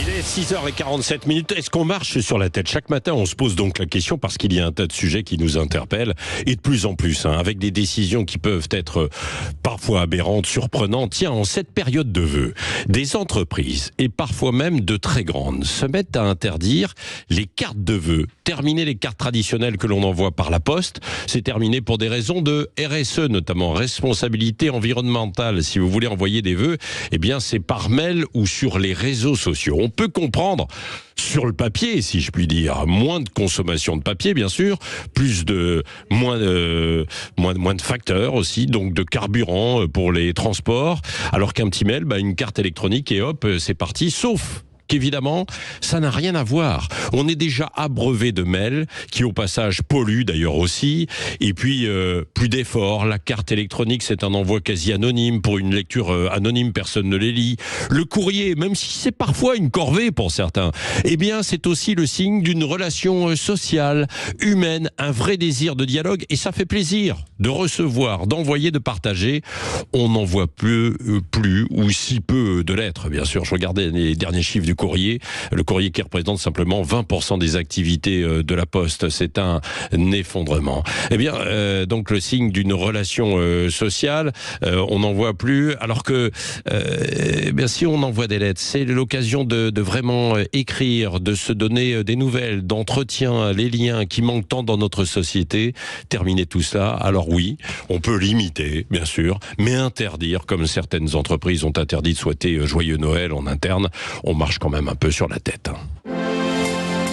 Il est 6h47. Est-ce qu'on marche sur la tête? Chaque matin, on se pose donc la question parce qu'il y a un tas de sujets qui nous interpellent et de plus en plus, avec des décisions qui peuvent être parfois aberrantes, surprenantes. Tiens, en cette période de vœux, des entreprises et parfois même de très grandes se mettent à interdire les cartes de vœux. Terminer les cartes traditionnelles que l'on envoie par la poste, c'est terminé pour des raisons de RSE, notamment responsabilité environnementale. Si vous voulez envoyer des vœux, eh bien c'est par mail ou sur les réseaux sociaux. On peut comprendre sur le papier, si je puis dire, moins de consommation de papier, bien sûr, moins de facteurs aussi, donc de carburant pour les transports, alors qu'un petit mail, une carte électronique et hop, c'est parti, sauf qu'évidemment, ça n'a rien à voir. On est déjà abreuvé de mails qui, au passage, polluent d'ailleurs aussi. Et puis, plus d'efforts. La carte électronique, c'est un envoi quasi anonyme. Pour une lecture anonyme, personne ne les lit. Le courrier, même si c'est parfois une corvée pour certains, eh bien, c'est aussi le signe d'une relation sociale, humaine, un vrai désir de dialogue. Et ça fait plaisir de recevoir, d'envoyer, de partager. On n'en voit plus ou si peu de lettres, bien sûr. Je regardais les derniers chiffres du courrier, le courrier qui représente simplement 20% des activités de la Poste. C'est un effondrement. Eh bien, donc le signe d'une relation sociale, on n'en voit plus, alors que si on envoie des lettres, c'est l'occasion de vraiment écrire, de se donner des nouvelles, d'entretien, les liens qui manquent tant dans notre société. Terminer tout cela, alors oui, on peut limiter, bien sûr, mais interdire, comme certaines entreprises ont interdit de souhaiter joyeux Noël en interne, on marche quand même un peu sur la tête.